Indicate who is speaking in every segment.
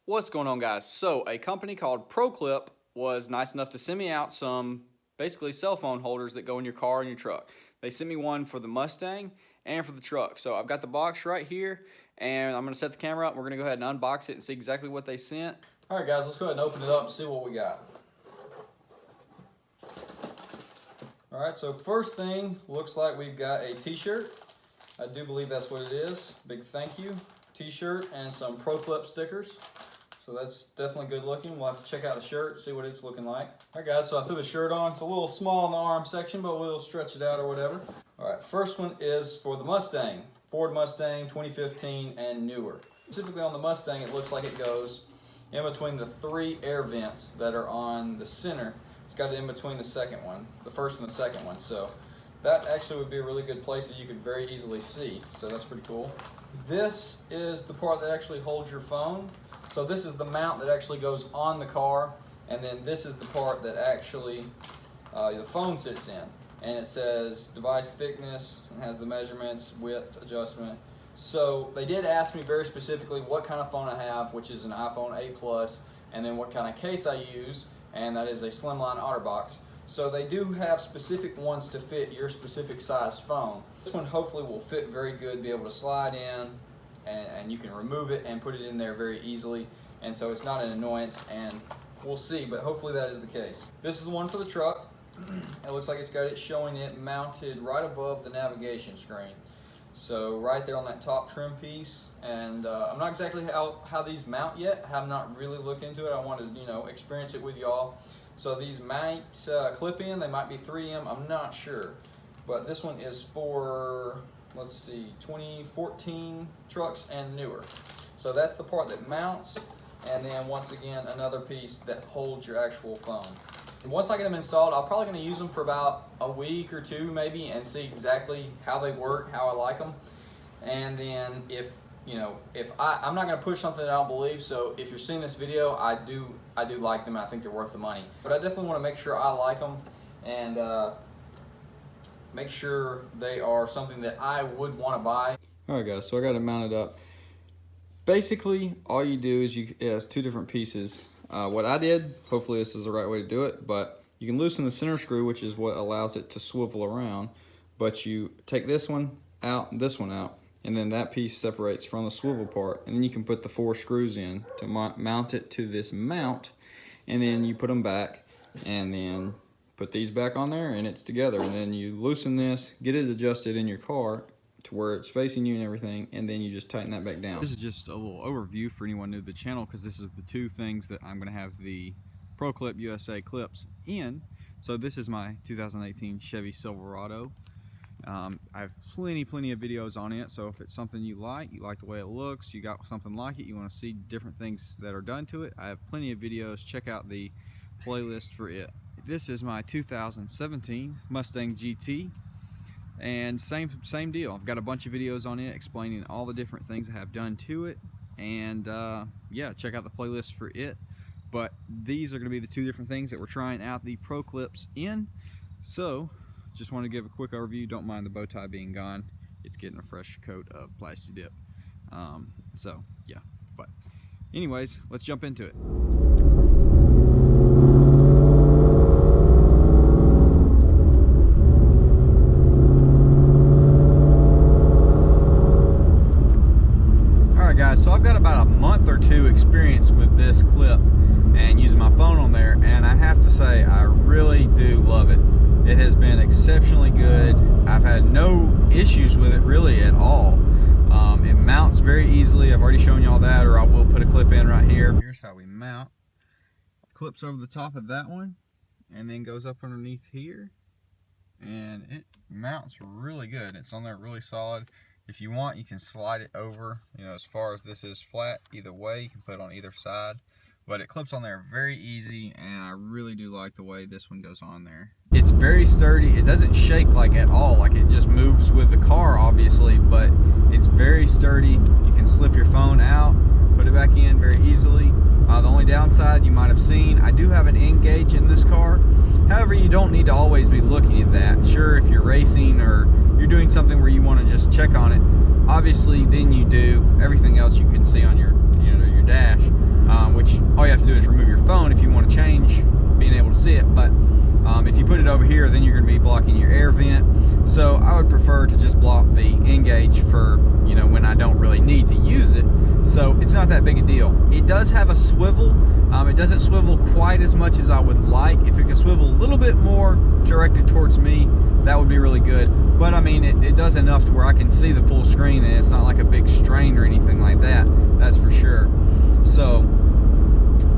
Speaker 1: What's going on, guys? So a company called Proclip was nice enough to send me out some basically cell phone holders that go in your car and your truck. They sent me one for the Mustang and for the truck. So I've got the box right here and I'm going to set the camera up. We're going to go ahead and unbox it and see exactly what they sent. All right, guys, let's go ahead and open it up and see what we got. All right, so first thing, looks like we've got a t-shirt. I do believe that's what it is. Big thank you. T-shirt and some Proclip stickers. So that's definitely good looking. We'll have to check out the shirt, see what it's looking like. All right, guys, so I threw the shirt on. It's a little small in the arm section, but we'll stretch it out or whatever. All right, first one is for the Mustang. Ford Mustang 2015 and newer. Specifically on the Mustang, it looks like it goes in between the 3 air vents that are on the center. It's got it in between the second one, the first and the second one. So that actually would be a really good place that you could very easily see. So that's pretty cool. This is the part that actually holds your phone. So this is the mount that actually goes on the car, and then this is the part that actually the phone sits in. And it says device thickness, and has the measurements, width adjustment. So they did ask me very specifically what kind of phone I have, which is an iPhone 8 Plus, and then what kind of case I use, and that is a slimline OtterBox. So they do have specific ones to fit your specific size phone. This one hopefully will fit very good, be able to slide in, and you can remove it and put it in there very easily, and so it's not an annoyance, and we'll see, but hopefully that is the case. This is the one for the truck. It looks like it's got it showing it mounted right above the navigation screen. So right there on that top trim piece, and I'm not exactly how these mount yet. I have not really looked into it. I wanted to experience it with y'all. So these might clip in, they might be 3M, I'm not sure. But this one is for, let's see, 2014 trucks and newer. So that's the part that mounts, and then once again, another piece that holds your actual phone. And once I get them installed, I'm probably gonna use them for about a week or 2 maybe and see exactly how they work, how I like them. And then I'm not gonna push something that I don't believe, so if you're seeing this video, I do like them. I think they're worth the money. But I definitely wanna make sure I like them and make sure they are something that I would wanna buy. All right, guys, so I got it mounted up. Basically, all you do is it has 2 different pieces. What I did, hopefully this is the right way to do it, but you can loosen the center screw, which is what allows it to swivel around, but you take this one out and this one out, and then that piece separates from the swivel part, and then you can put the 4 screws in to mount it to this mount, and then you put them back, and then put these back on there, and it's together, and then you loosen this, get it adjusted in your car to where it's facing you and everything, and then you just tighten that back down. This is just a little overview for anyone new to the channel, because this is the 2 things that I'm going to have the Proclip USA clips in. So this is my 2018 Chevy Silverado. I have plenty of videos on it, so if it's something you like the way it looks, you got something like it, you want to see different things that are done to it, I have plenty of videos. Check out the playlist for it. This is my 2017 Mustang GT. And same deal. I've got a bunch of videos on it explaining all the different things I have done to it, and yeah, check out the playlist for it. But these are going to be the 2 different things that we're trying out the Proclips in. So just want to give a quick overview. Don't mind the bow tie being gone. It's getting a fresh coat of plasti dip. So yeah, but anyways, let's jump into it. So I've got about a month or 2 experience with this clip and using my phone on there, and I have to say I really do love it. It has been exceptionally good. I've had no issues with it really at all. It mounts very easily. I've already shown you all that, or I will put a clip in right here. Here's how we mount. Clips over the top of that one and then goes up underneath here, and it mounts really good. It's on there really solid. If you want, you can slide it over, as far as this is flat either way, you can put it on either side. But it clips on there very easy, and I really do like the way this one goes on there. It's very sturdy. It doesn't shake at all, like it just moves with the car, obviously, but it's very sturdy. You can slip your phone out, put it back in very easily. The only downside you might have seen, I do have an N gauge in this car. However, you don't need to always be looking at that. Sure, if you're racing or you're doing something where you want to just check on it, obviously then you do. Everything else you can see on your dash.
Speaker 2: have to do is remove your phone if you want to change being able to see it. But if you put it over here, then you're going to be blocking your air vent. So I would prefer to just block the N-gauge for, you know, when I don't really need to use it. So it's not that big a deal. It does have a swivel. It doesn't swivel quite as much as I would like. If it could swivel a little bit more directed towards me, that would be really good. But I mean, it does enough to where I can see the full screen, and it's not like a big strain or anything like that. That's for sure. So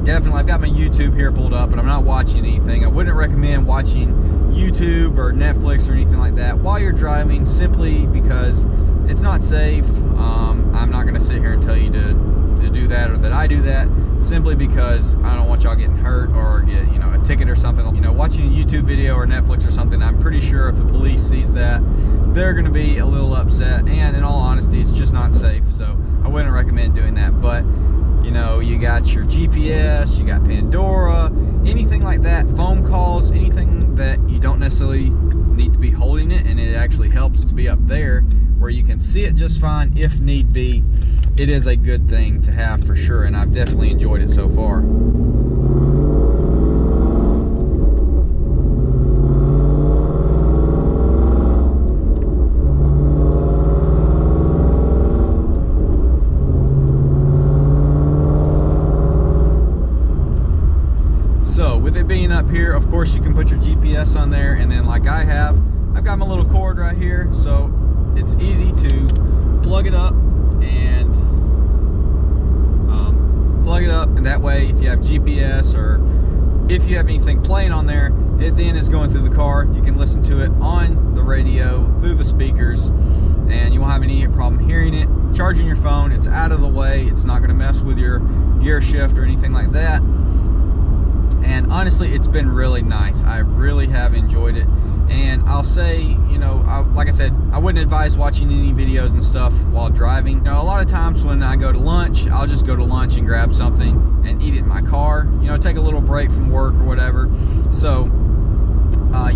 Speaker 2: definitely, I've got my YouTube here pulled up, but I'm not watching anything. I wouldn't recommend watching YouTube or Netflix or anything like that while you're driving, simply because it's not safe. I'm not going to sit here and tell you to do that or that I do that, simply because I don't want y'all getting hurt or get, you know, a ticket or something. You know, watching a YouTube video or Netflix or something, I'm pretty sure if the police sees that, they're going to be a little upset, and in all honesty, it's just not safe. So I wouldn't recommend doing that. But you know, you got your GPS, you got Pandora, anything like that, phone calls, anything that you don't necessarily need to be holding it, and it actually helps to be up there where you can see it just fine if need be. It is a good thing to have for sure, and I've definitely enjoyed it so far. So with it being up here, of course you can put your GPS on there, and then like I have, I've got my little cord right here, so it's easy to plug it up and that way if you have GPS or if you have anything playing on there, it then is going through the car. You can listen to it on the radio through the speakers, and you won't have any problem hearing it. Charging your phone, it's out of the way. It's not going to mess with your gear shift or anything like that. And honestly, it's been really nice. I really have enjoyed it. And I'll say, you know, like I said, I wouldn't advise watching any videos and stuff while driving. You know, a lot of times when I go to lunch, I'll just go to lunch and grab something and eat it in my car. You know, take a little break from work or whatever. So,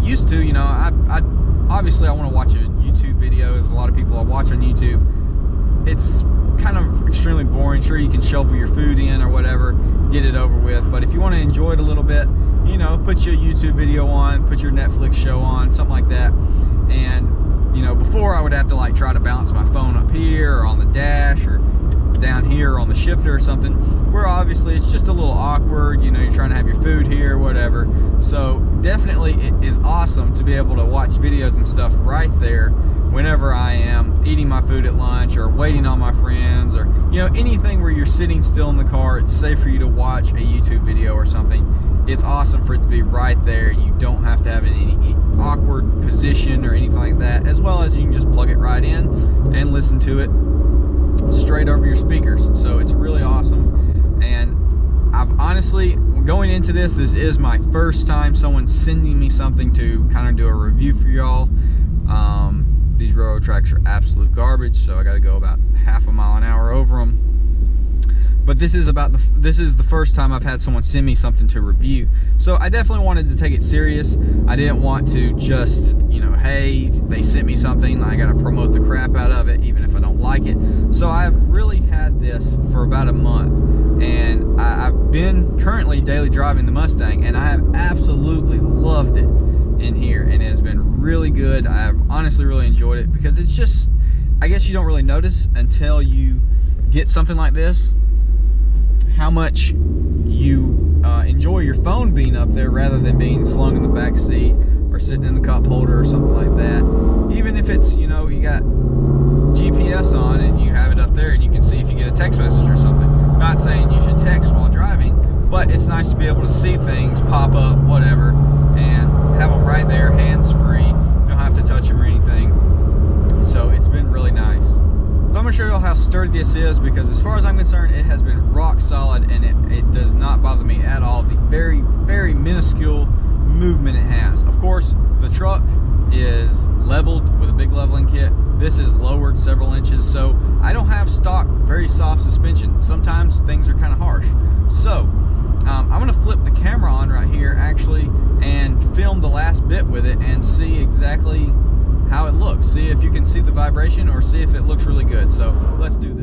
Speaker 2: used to, you know, I obviously I want to watch a YouTube video, as a lot of people I watch on YouTube. It's kind of extremely boring. Sure, you can shovel your food in or whatever, get it over with. But if you want to enjoy it a little bit, you know, put your YouTube video on, put your Netflix show on, something like that. And, you know, before I would have to like try to balance my phone up here or on the dash or down here on the shifter or something, where obviously it's just a little awkward. You know, you're trying to have your food here, whatever. So definitely it is awesome to be able to watch videos and stuff right there whenever I am eating my food at lunch or waiting on my friends, or, you know, anything where you're sitting still in the car. It's safe for you to watch a YouTube video or something. It's awesome for it to be right there. You don't have to have any awkward position or anything like that, as well as you can just plug it right in and listen to it straight over your speakers. So it's really awesome. And I've honestly, going into this is my first time someone sending me something to kind of do a review for y'all. These railroad tracks are absolute garbage, so I got to go about half a mile an hour over them. But this is the first time I've had someone send me something to review. So I definitely wanted to take it serious. I didn't want to just, you know, hey, they sent me something, I gotta promote the crap out of it, even if I don't like it. So I've really had this for about a month, and I've been currently daily driving the Mustang, and I have absolutely loved it in here, and it has been really good. I've honestly really enjoyed it, because it's just, I guess you don't really notice until you get something like this, how much you enjoy your phone being up there rather than being slung in the back seat or sitting in the cup holder or something like that. Even if it's, you know, you got GPS on and you have it up there and you can see if you get a text message or something. I'm not saying you should text while driving, but it's nice to be able to see things pop up, whatever, and have them right there, hands free. You don't have to touch them or anything. So it's been really nice. So I'm going to show you all how sturdy this is, because as far as I'm concerned, it has been rock solid, and it does not bother me at all. The very, very minuscule movement it has. Of course, the truck is leveled with a big leveling kit. This is lowered several inches, so I don't have stock, very soft suspension. Sometimes things are kind of harsh. So I'm going to flip the camera on right here, actually, and film the last bit with it and see exactly how it looks. See if you can see the vibration, or see if it looks really good. So let's do that.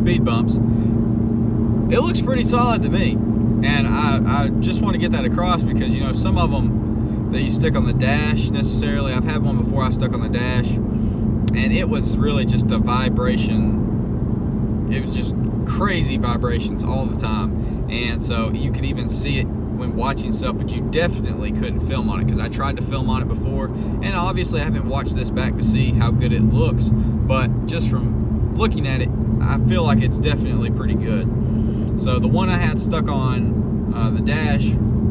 Speaker 2: speed bumps. It looks pretty solid to me, and I just want to get that across because, you know, some of them that you stick on the dash necessarily. I've had one before I stuck on the dash, and it was really just a vibration. It was just crazy vibrations all the time, and so you could even see it when watching stuff, but you definitely couldn't film on it because I tried to film on it before, and obviously I haven't watched this back to see how good it looks, but just from looking at it, I feel like it's definitely pretty good. So the one I had stuck on the dash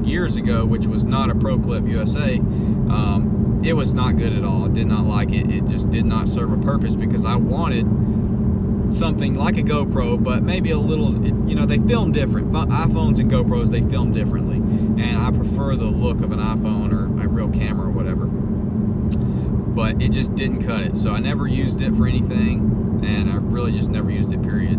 Speaker 2: years ago, which was not a Proclip USA, it was not good at all. I did not like it. It just did not serve a purpose because I wanted something like a GoPro, but maybe a little, you know, they film different. iPhones and GoPros, they film differently, and I prefer the look of an iPhone or a real camera or whatever, but it just didn't cut it. So I never used it for anything, and I really just never used it, period.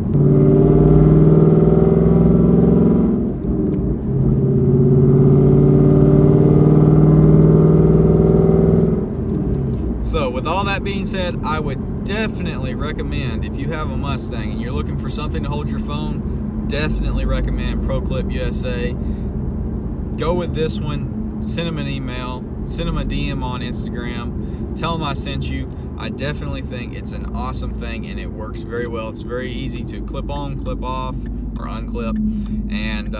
Speaker 2: So with all that being said, I would definitely recommend, if you have a Mustang and you're looking for something to hold your phone, definitely recommend Proclip USA. Go with this one, send them an email, send them a DM on Instagram, tell them I sent you. I definitely think it's an awesome thing and it works very well. It's very easy to clip on, clip off, or unclip, and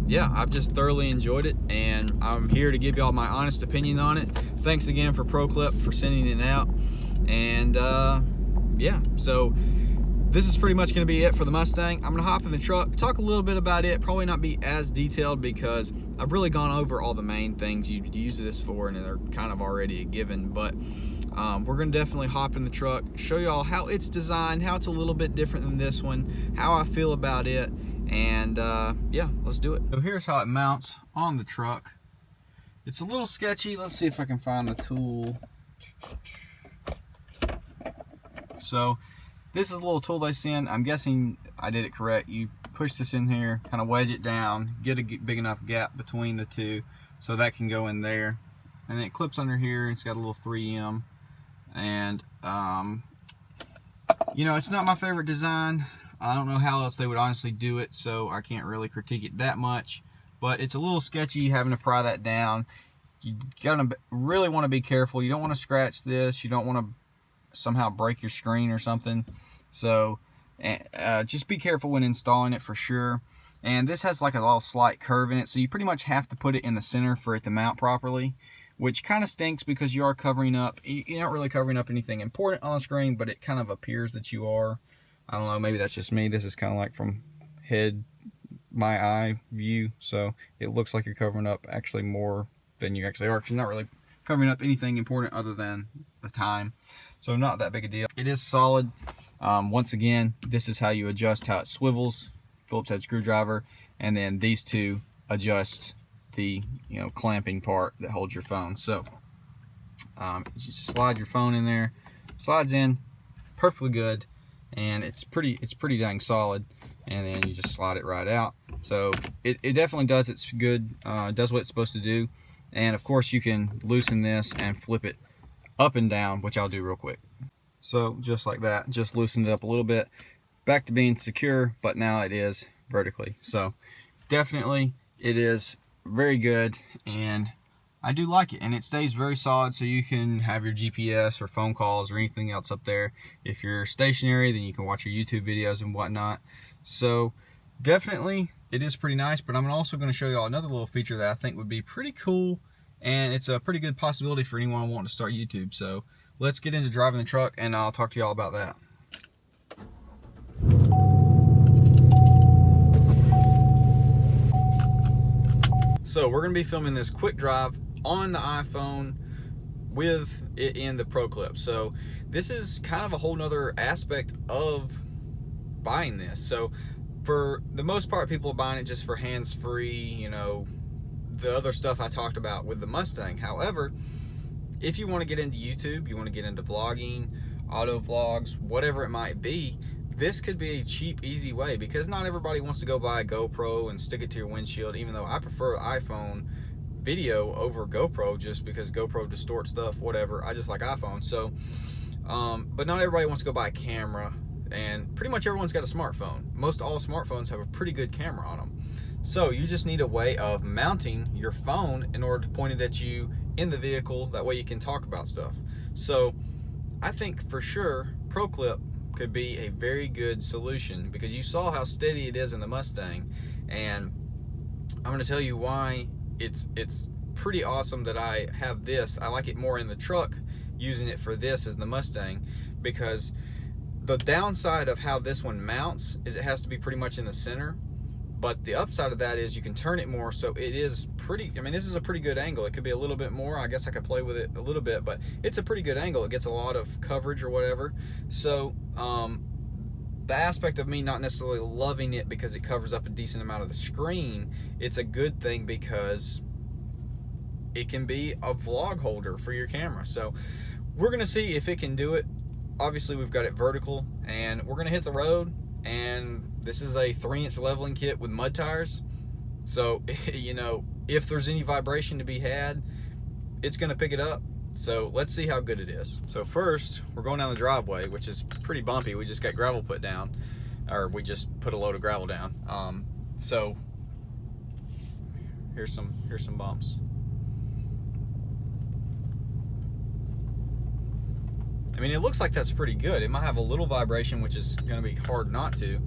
Speaker 2: yeah, I've just thoroughly enjoyed it, and I'm here to give y'all my honest opinion on it. Thanks again for Proclip for sending it out, and yeah, so this is pretty much going to be it for the Mustang. I'm going to hop in the truck, talk a little bit about it, probably not be as detailed because I've really gone over all the main things you'd use this for, and they're kind of already a given, but we're going to definitely hop in the truck, show y'all how it's designed, how it's a little bit different than this one, how I feel about it, and yeah, let's do it. So here's how it mounts on the truck. It's a little sketchy. Let's see if I can find the tool. So this is a little tool they send. I'm guessing I did it correct. You push this in here, kind of wedge it down, get a big enough gap between the two so that can go in there, and it clips under here. It's got a little 3M, and you know, it's not my favorite design. I don't know how else they would honestly do it, so I can't really critique it that much, but it's a little sketchy having to pry that down. You gotta really want to be careful. You don't want to scratch this. You don't want to somehow break your screen or something, so just be careful when installing it for sure. And this has like a little slight curve in it, so you pretty much have to put it in the center for it to mount properly, which kind of stinks because you are covering up, you're not really covering up anything important on the screen, but it kind of appears that you are. I don't know, maybe that's just me. This is kind of like from my eye view, so it looks like you're covering up actually more than you actually are, because you're not really covering up anything important other than the time, so not that big a deal. It is solid. Once again, this is how you adjust how it swivels, Phillips head screwdriver, and then these two adjust the, you know, clamping part that holds your phone. So you just slide your phone in there, slides in perfectly good, and it's pretty dang solid, and then you just slide it right out. So it definitely does its good, does what it's supposed to do. And of course you can loosen this and flip it up and down, which I'll do real quick. So just like that, just loosened it up a little bit, back to being secure, but now it is vertically. So definitely it is very good, and I do like it, and it stays very solid, so you can have your GPS or phone calls or anything else up there. If you're stationary, then you can watch your YouTube videos and whatnot. So definitely it is pretty nice, but I'm also going to show you all another little feature that I think would be pretty cool, and it's a pretty good possibility for anyone wanting to start YouTube. So let's get into driving the truck, and I'll talk to y'all about that. So we're going to be filming this quick drive on the iPhone with it in the Proclip. So this is kind of a whole nother aspect of buying this. So for the most part, people are buying it just for hands-free, you know, the other stuff I talked about with the Mustang. However, if you want to get into YouTube, you want to get into vlogging, auto vlogs, whatever it might be, this could be a cheap, easy way, because not everybody wants to go buy a GoPro and stick it to your windshield, even though I prefer iPhone video over GoPro just because GoPro distorts stuff, whatever. I just like iPhone. So, but not everybody wants to go buy a camera. and pretty much everyone's got a smartphone. Most all smartphones have a pretty good camera on them. So you just need a way of mounting your phone in order to point it at you in the vehicle. That way you can talk about stuff. So I think for sure Proclip could be a very good solution, because you saw how steady it is in the Mustang, and I'm going to tell you why it's pretty awesome that I have this. I like it more in the truck, using it for this as the Mustang, because the downside of how this one mounts is it has to be pretty much in the center, but the upside of that is you can turn it more, so it is pretty, I mean, this is a pretty good angle. It could be a little bit more. I guess I could play with it a little bit, but it's a pretty good angle. It gets a lot of coverage or whatever. So the aspect of me not necessarily loving it because it covers up a decent amount of the screen, it's a good thing because it can be a vlog holder for your camera. So we're gonna see if it can do it. Obviously we've got it vertical, and we're gonna hit the road, and this is a 3-inch leveling kit with mud tires. So, you know, if there's any vibration to be had, it's gonna pick it up. So let's see how good it is. So first, we're going down the driveway, which is pretty bumpy. We just got gravel put down, or we just put a load of gravel down. So here's some bumps. I mean, it looks like that's pretty good. It might have a little vibration, which is going to be hard not to,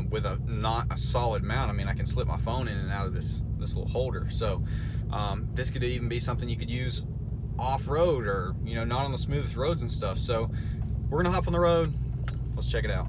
Speaker 2: with not a solid mount. I mean, I can slip my phone in and out of this little holder. So this could even be something you could use off-road, or, you know, not on the smoothest roads and stuff. So we're going to hop on the road. Let's check it out.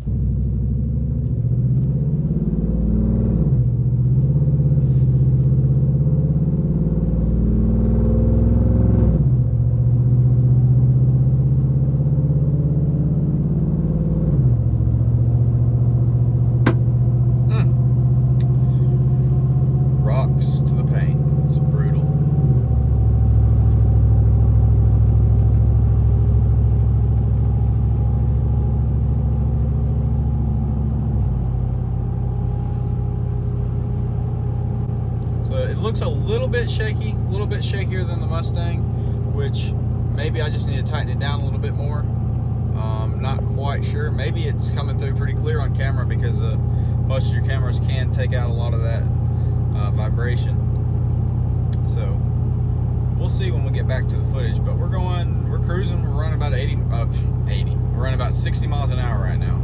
Speaker 2: It looks a little bit shaky, a little bit shakier than the Mustang, which maybe I just need to tighten it down a little bit more. Not quite sure. Maybe it's coming through pretty clear on camera, because most of your cameras can take out a lot of that vibration. So we'll see when we get back to the footage. But we're cruising. We're running about 80. We're running about 60 miles an hour right now.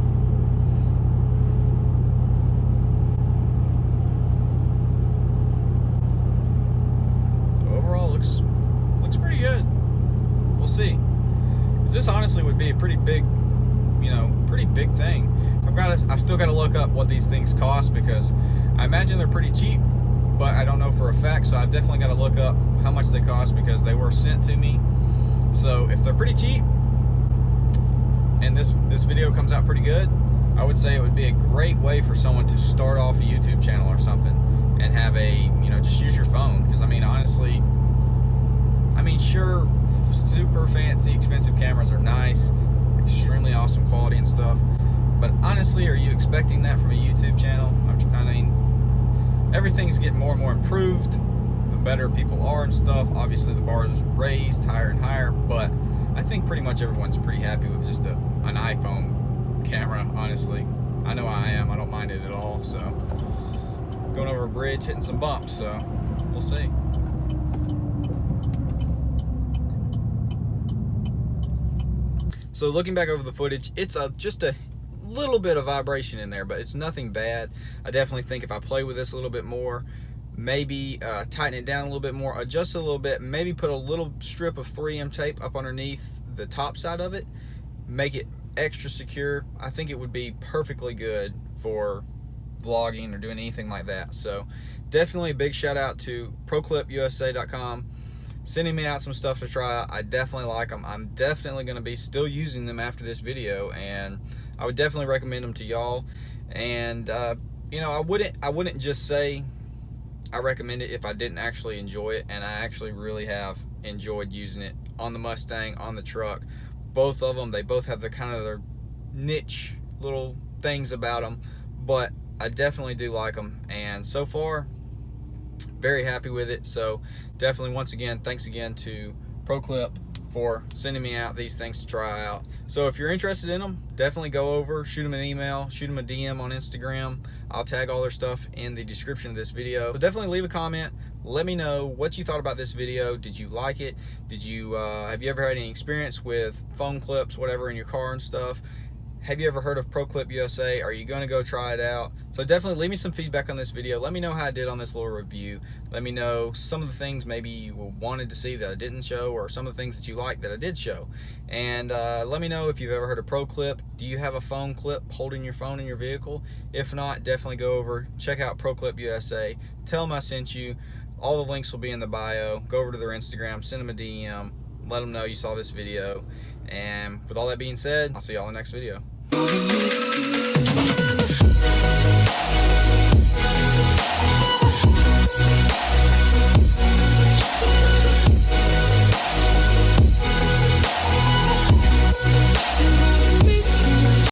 Speaker 2: Overall, looks pretty good. We'll see. This honestly would be a pretty big, you know, pretty big thing. I've still got to look up what these things cost, because I imagine they're pretty cheap, but I don't know for a fact. So I've definitely got to look up how much they cost, because they were sent to me. So if they're pretty cheap and this video comes out pretty good, I would say it would be a great way for someone to start off a YouTube channel or something, and have just use your phone. Because I mean, honestly, sure, super fancy expensive cameras are nice, extremely awesome quality and stuff, but honestly, are you expecting that from a YouTube channel? I mean, everything's getting more and more improved, the better people are and stuff. Obviously the bar is raised higher and higher, but I think pretty much everyone's pretty happy with just an iPhone camera, honestly. I know I am. I don't mind it at all. So going over a bridge, hitting some bumps, so we'll see. So looking back over the footage, it's just a little bit of vibration in there, but it's nothing bad. I definitely think if I play with this a little bit more, maybe tighten it down a little bit more, adjust it a little bit, maybe put a little strip of 3M tape up underneath the top side of it, make it extra secure, I think it would be perfectly good for vlogging or doing anything like that. So definitely a big shout out to proclipusa.com, sending me out some stuff to try. I definitely like them. I'm definitely going to be still using them after this video, and I would definitely recommend them to y'all. And you know, I wouldn't just say I recommend it if I didn't actually enjoy it, and I actually really have enjoyed using it on the Mustang, on the truck. Both of them, they both have the kind of their niche little things about them, but I definitely do like them, and so far very happy with it. So definitely, once again, thanks again to Proclip for sending me out these things to try out. So if you're interested in them, definitely go over, shoot them an email, shoot them a DM on Instagram. I'll tag all their stuff in the description of this video. So definitely leave a comment. Let me know what you thought about this video. Did you like it? Did you have you ever had any experience with phone clips, whatever, in your car and stuff? Have you ever heard of Proclip USA? Are you going to go try it out? So definitely leave me some feedback on this video. Let me know how I did on this little review. Let me know some of the things maybe you wanted to see that I didn't show, or some of the things that you liked that I did show. And let me know if you've ever heard of Proclip. Do you have a phone clip holding your phone in your vehicle? If not, definitely go over, check out Proclip USA. Tell them I sent you. All the links will be in the bio. Go over to their Instagram, send them a DM, let them know you saw this video. And with all that being said, I'll see y'all in the next video.